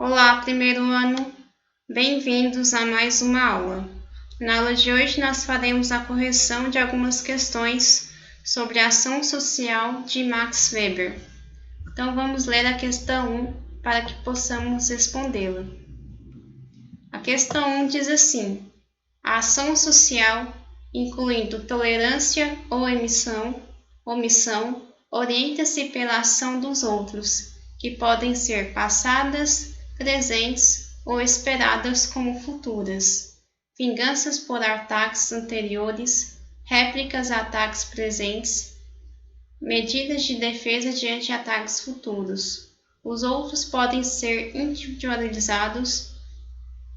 Olá, primeiro ano! Bem-vindos a mais uma aula. Na aula de hoje, nós faremos a correção de algumas questões sobre a ação social de Max Weber. Então, vamos ler a questão 1 para que possamos respondê-la. A questão 1 diz assim: a ação social, incluindo tolerância ou omissão, orienta-se pela ação dos outros, que podem ser passadas, presentes ou esperadas como futuras, vinganças por ataques anteriores, réplicas a ataques presentes, medidas de defesa diante de ataques futuros. Os outros podem ser individualizados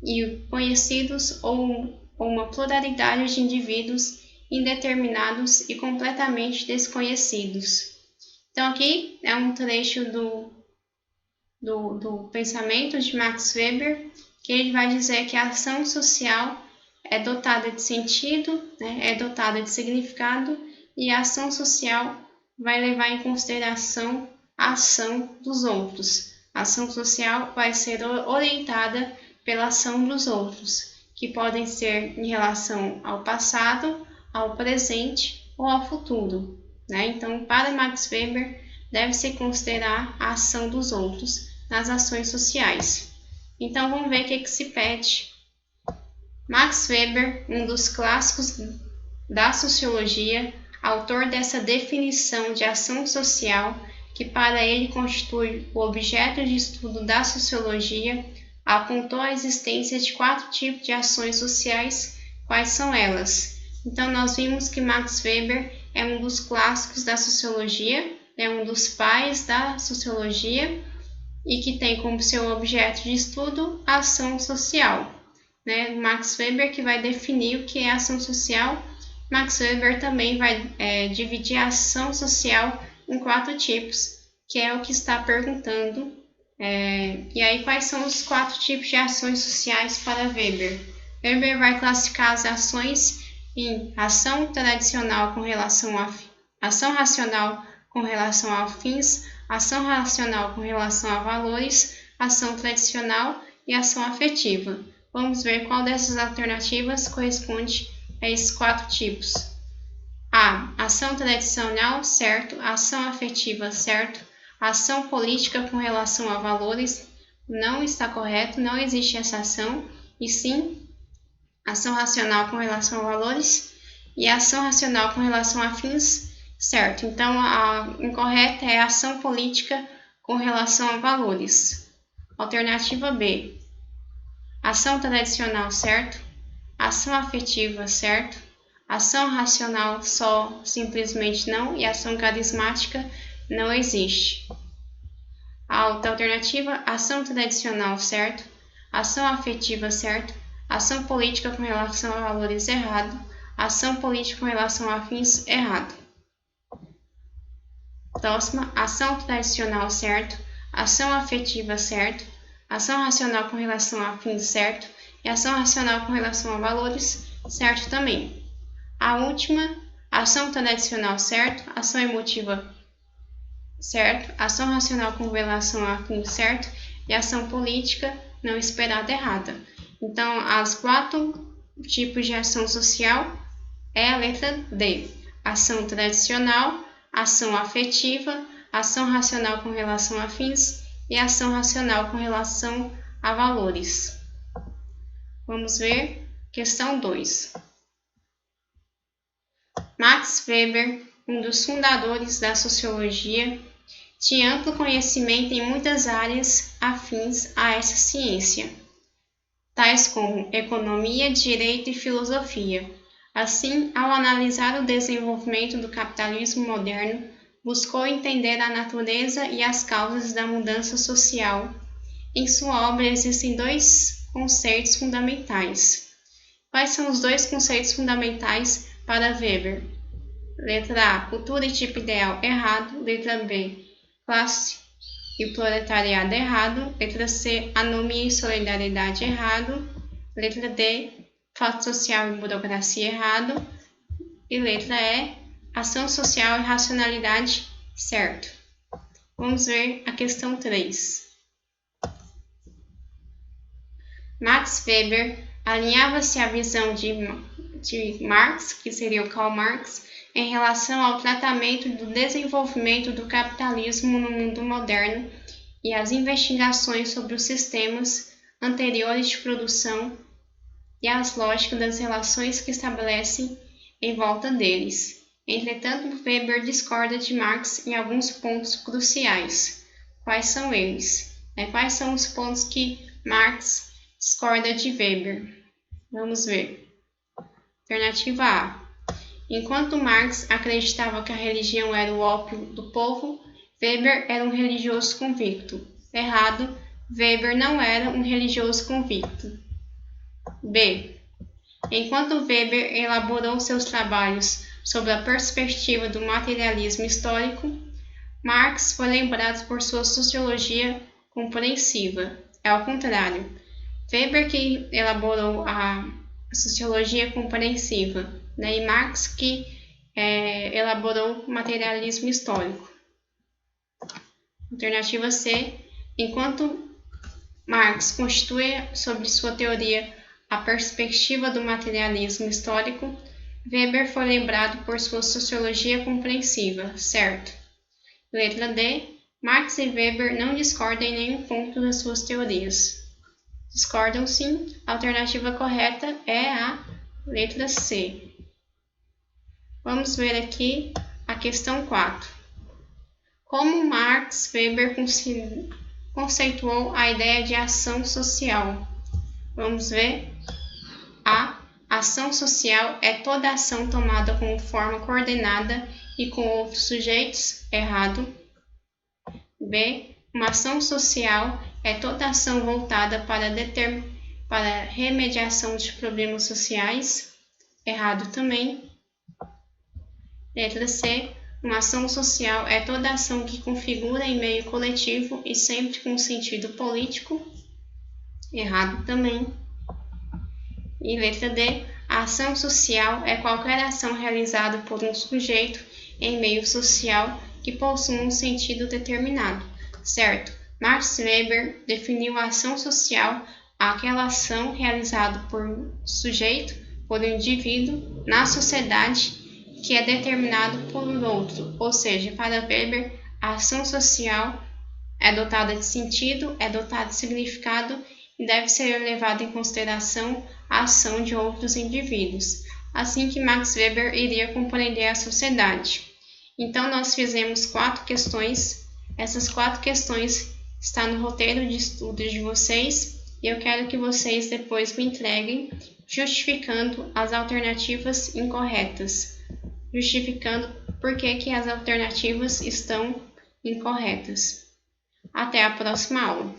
e conhecidos ou uma pluralidade de indivíduos indeterminados e completamente desconhecidos. Então, aqui é um trecho do pensamento de Max Weber, que ele vai dizer que a ação social é dotada de sentido, é dotada de significado, e a ação social vai levar em consideração a ação dos outros. A ação social vai ser orientada pela ação dos outros, que podem ser em relação ao passado, ao presente ou ao futuro. Então, para Max Weber, deve-se considerar a ação dos outros nas ações sociais. Então, vamos ver o que se pede. Max Weber, um dos clássicos da sociologia, autor dessa definição de ação social, que para ele constitui o objeto de estudo da sociologia, apontou a existência de 4 tipos de ações sociais. Quais são elas? Então, nós vimos que Max Weber é um dos clássicos da sociologia, é um dos pais da sociologia e que tem como seu objeto de estudo a ação social. Max Weber que vai definir o que é ação social. Max Weber também vai dividir a ação social em 4 tipos, que é o que está perguntando. E aí, quais são os 4 tipos de ações sociais para Weber? Weber vai classificar as ações em ação tradicional com relação a ação racional com relação a fins, ação racional com relação a valores, ação tradicional e ação afetiva. Vamos ver qual dessas alternativas corresponde a esses 4 tipos. A. Ação tradicional, certo. Ação afetiva, certo. Ação política com relação a valores, não está correto, não existe essa ação, e sim ação racional com relação a valores e ação racional com relação a fins, certo. Então, a incorreta é a ação política com relação a valores. Alternativa B. Ação tradicional, certo. Ação afetiva, certo. Ação racional só, simplesmente não, e ação carismática não existe. A outra alternativa, ação tradicional, certo. Ação afetiva, certo. Ação política com relação a valores, errado. Ação política com relação a fins, errado. Próxima, ação tradicional, certo. Ação afetiva, certo. Ação racional com relação a fins, certo. E ação racional com relação a valores, certo também. A última, ação tradicional, certo. Ação emotiva, certo. Ação racional com relação a fins, certo. E ação política não esperada, errada. Então, as 4 tipos de ação social é a letra D. Ação tradicional, ação afetiva, ação racional com relação a fins e ação racional com relação a valores. Vamos ver questão 2. Max Weber, um dos fundadores da sociologia, tinha amplo conhecimento em muitas áreas afins a essa ciência, tais como economia, direito e filosofia. Assim, ao analisar o desenvolvimento do capitalismo moderno, buscou entender a natureza e as causas da mudança social. Em sua obra existem 2 conceitos fundamentais. Quais são os 2 conceitos fundamentais para Weber? Letra A, cultura e tipo ideal, errado. Letra B, classe e proletariado, errado. Letra C, anomia e solidariedade, errado. Letra D, fato social e burocracia, errado. E letra E, ação social e racionalidade, certo. Vamos ver a questão 3. Max Weber alinhava-se à visão de Marx, que seria o Karl Marx, em relação ao tratamento do desenvolvimento do capitalismo no mundo moderno e as investigações sobre os sistemas anteriores de produção e as lógicas das relações que estabelecem em volta deles. Entretanto, Weber discorda de Marx em alguns pontos cruciais. Quais são eles? Quais são os pontos que Marx discorda de Weber? Vamos ver. Alternativa A. Enquanto Marx acreditava que a religião era o ópio do povo, Weber era um religioso convicto. Errado, Weber não era um religioso convicto. B. Enquanto Weber elaborou seus trabalhos sob a perspectiva do materialismo histórico, Marx foi lembrado por sua sociologia compreensiva. É ao contrário. Weber que elaborou a sociologia compreensiva, e Marx que elaborou o materialismo histórico. Alternativa C. Enquanto Marx constitui sobre sua teoria a perspectiva do materialismo histórico, Weber foi lembrado por sua sociologia compreensiva, certo? Letra D. Marx e Weber não discordam em nenhum ponto das suas teorias. Discordam sim. A alternativa correta é a letra C. Vamos ver aqui a questão 4. Como Max Weber conceituou a ideia de ação social? Vamos ver. A. Ação social é toda ação tomada como forma coordenada e com outros sujeitos. Errado. B. Uma ação social é toda ação voltada para remediação de problemas sociais. Errado também. Letra C. Uma ação social é toda ação que configura em meio coletivo e sempre com sentido político. Errado também. E letra D. A ação social é qualquer ação realizada por um sujeito em meio social que possua um sentido determinado. Certo? Max Weber definiu a ação social aquela ação realizada por um sujeito, por um indivíduo, na sociedade, que é determinado por outro. Ou seja, para Weber, a ação social é dotada de sentido, é dotada de significado e deve ser levada em consideração a ação de outros indivíduos. Assim que Max Weber iria compreender a sociedade. Então, nós fizemos 4 questões. Essas 4 questões estão no roteiro de estudos de vocês e eu quero que vocês depois me entreguem justificando as alternativas incorretas. Justificando por que as alternativas estão incorretas. Até a próxima aula.